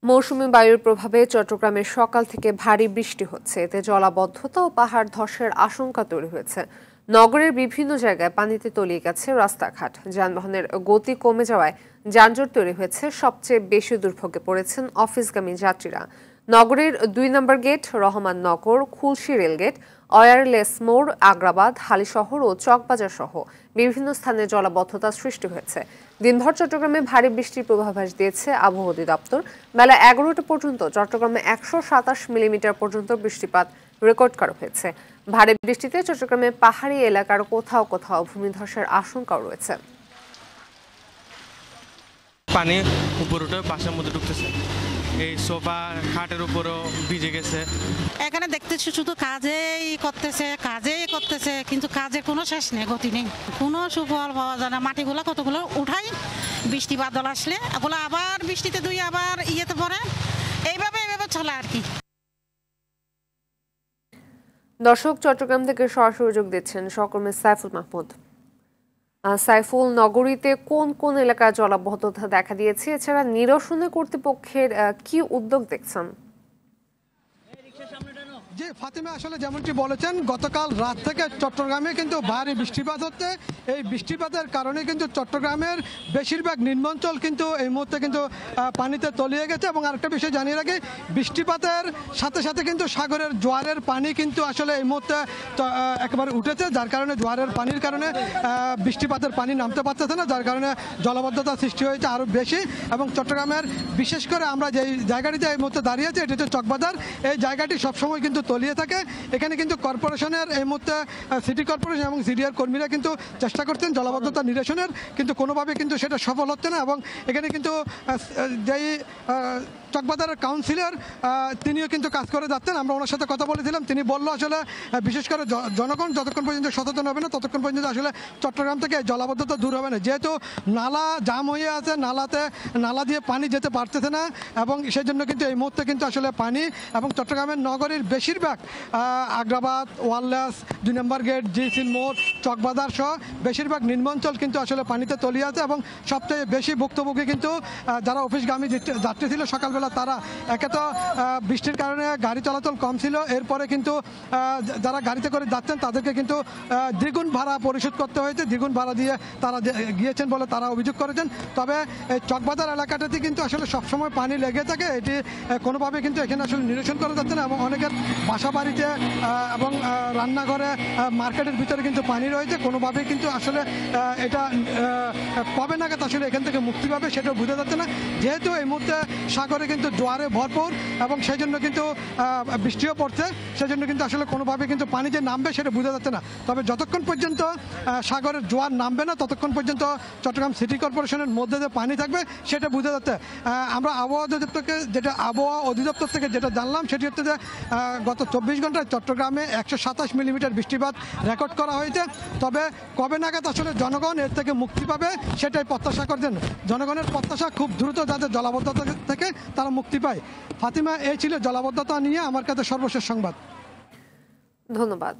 মৌসুমী বায়ুর প্রভাবে চট্টগ্রামে সকাল থেকে ভারী বৃষ্টি হচ্ছে। এতে জলাবদ্ধতা ও পাহাড় ধসের আশঙ্কা তৈরি হয়েছে। নগরের বিভিন্ন জায়গায় পানিতে তলিয়ে গেছে রাস্তাঘাট। যানবাহনের গতি কমে যাওয়ায় যানজট তৈরি হয়েছে। সবচেয়ে বেশি দুর্ভোগে পড়েছেন অফিসগামী যাত্রীরা। নগরের ২ নম্বর গেট, রহমান নগর, খুলশী রেলগেট, ওয়্যারলেস মোড়, আগ্রাবাদ, হালিশহর ও চকবাজার সহ বিভিন্ন স্থানে জলাবদ্ধতা সৃষ্টি হয়েছে। দিনভর চট্টগ্রামে ভারী বৃষ্টির পূর্বাভাস দিয়েছে আবহাওয়া অধিদপ্তর। বেলা ১১টা পর্যন্ত চট্টগ্রামে ১২৭ মিলিমিটার পর্যন্ত বৃষ্টিপাত রেকর্ড করা হয়েছে। ভারী বৃষ্টিতে চট্টগ্রামে পাহাড়ি এলাকার কোথাও কোথাও ভূমিধসের আশঙ্কাও রয়েছে। পানি উপরে উঠে বাসার মধ্যে ঢুকতেছে, এই সোফা খাটের উপরও ভিজে গেছে। এখানে দেখতেছি শুধু কাজেই করতেছে, কিন্তু কাজের কোনো শেষ নেই, গতি নেই, কোনো সুফল পাওয়া যায় না। মাটিগুলো কতগুলো উঠাই, বৃষ্টি বাদল আসলে ওগুলো আবার বৃষ্টিতে দুই আবার ইয়েতে পড়ে, এইভাবে চলে আর কি। দর্শক, চট্টগ্রাম থেকে সরাসরি যোগ দিচ্ছেন সহকর্মী সাইফুল মাহমুদ। সাইফুল, নগরীতে কোন কোন এলাকায় জলাবদ্ধতা দেখা দিয়েছে? এছাড়া নিরসনে কর্তৃপক্ষের কি উদ্যোগ দেখছেন? জি ফাতিমা, আসলে যেমনটি বলেছেন, গতকাল রাত থেকে চট্টগ্রামে কিন্তু ভারী বৃষ্টিপাত হচ্ছে। এই বৃষ্টিপাতের কারণে কিন্তু চট্টগ্রামের বেশিরভাগ নিম্নাঞ্চল কিন্তু এই মুহূর্তে কিন্তু পানিতে তলিয়ে গেছে। এবং আরেকটা বিষয় জানিয়ে রাখি, বৃষ্টিপাতের সাথে সাথে কিন্তু সাগরের জোয়ারের পানি কিন্তু আসলে এই মুহূর্তে একেবারে উঠেছে, যার কারণে জোয়ারের পানির কারণে বৃষ্টিপাতের পানি নামতে পারতেছে না, যার কারণে জলাবদ্ধতা সৃষ্টি হয়েছে আরও বেশি। এবং চট্টগ্রামের বিশেষ করে আমরা যেই জায়গাটিতে এই মুহূর্তে দাঁড়িয়ে আছি, এটি হচ্ছে চকবাজার। এই জায়গাটি সবসময় কিন্তু তলিয়ে থাকে। এখানে কিন্তু কর্পোরেশনের এই মুহূর্তে সিটি কর্পোরেশন এবং সিডিআর কর্মীরা কিন্তু চেষ্টা করছেন জলাবদ্ধতা নিরসনের, কিন্তু কোনোভাবে কিন্তু সেটা সফল হচ্ছে না। এবং এখানে কিন্তু যেই চকবাজারের কাউন্সিলর, তিনিও কিন্তু কাজ করে যাচ্ছেন। আমরা ওনার সাথে কথা বলেছিলাম, তিনি বললো আসলে বিশেষ করে জনগণ যতক্ষণ পর্যন্ত সচেতন হবে না ততক্ষণ পর্যন্ত আসলে চট্টগ্রাম থেকে জলাবদ্ধতা দূর হবে না। যেহেতু নালা জাম হয়ে আছে, নালা দিয়ে পানি যেতে পারতেছে না, এবং সেই জন্য কিন্তু এই মুহূর্তে কিন্তু আসলে পানি এবং চট্টগ্রামের নগরীর বেশিরভাগ আগ্রাবাদ, ওয়ারলেস, ২ নম্বর গেট, জিসিন মোড়, চকবাজার সহ বেশিরভাগ নিম্নাঞ্চল কিন্তু আসলে পানিতে তলিয়ে আছে। এবং সবচেয়ে বেশি ভুক্তভোগী কিন্তু যারা অফিসগামী যাত্রী ছিল সকালবেলা, তারা একে তো বৃষ্টির কারণে গাড়ি চলাচল কম ছিল, এরপরে কিন্তু যারা গাড়িতে করে যাচ্ছেন তাদেরকে কিন্তু দ্বিগুণ ভাড়া পরিশোধ করতে হয়েছে। দ্বিগুণ ভাড়া দিয়ে তারা গিয়েছেন বলে তারা অভিযোগ করেছেন। তবে এই চকবাজার এলাকাটাতে কিন্তু আসলে সবসময় পানি লেগে থাকে, এটি কোনোভাবে কিন্তু এখানে আসলে নিরসন করা যাচ্ছে না। এবং অনেকের বাসা বাড়িতে এবং রান্নাঘরে, মার্কেটের ভিতরে কিন্তু পানি রয়েছে, কোনোভাবেই কিন্তু আসলে এটা কবে নাগাদ আসলে এখান থেকে মুক্তি পাবে সেটা বোঝা যাচ্ছে না। যেহেতু এই মুহূর্তে সাগরে কিন্তু জোয়ারে ভরপুর এবং সেই জন্য কিন্তু বৃষ্টিও পড়ছে, সেজন্য কিন্তু আসলে কোনোভাবে কিন্তু পানি যে নামবে সেটা বোঝা যাচ্ছে না। তবে যতক্ষণ পর্যন্ত সাগরের জোয়ার নামবে না ততক্ষণ পর্যন্ত চট্টগ্রাম সিটি কর্পোরেশনের মধ্যে যে পানি থাকবে সেটা বোঝা যাচ্ছে। আমরা আবহাওয়া অধিদপ্তর থেকে যেটা জানলাম সেটি হচ্ছে যে গত ২৪ ঘন্টায় চট্টগ্রামে ১২৭ মিলিমিটার বৃষ্টিপাত রেকর্ড করা হয়েছে। তবে কবে নাগাদ আসলে জনগণ এর থেকে মুক্তি পাবে সেটাই প্রত্যাশা করছেন। জনগণের প্রত্যাশা খুব দ্রুত যাতে জলাবদ্ধতা থেকে তারা মুক্তি পায়। ফাতিমা, এই ছিল জলাবদ্ধতা নিয়ে আমার কাছে সর্বশেষ সংবাদ। ধন্যবাদ।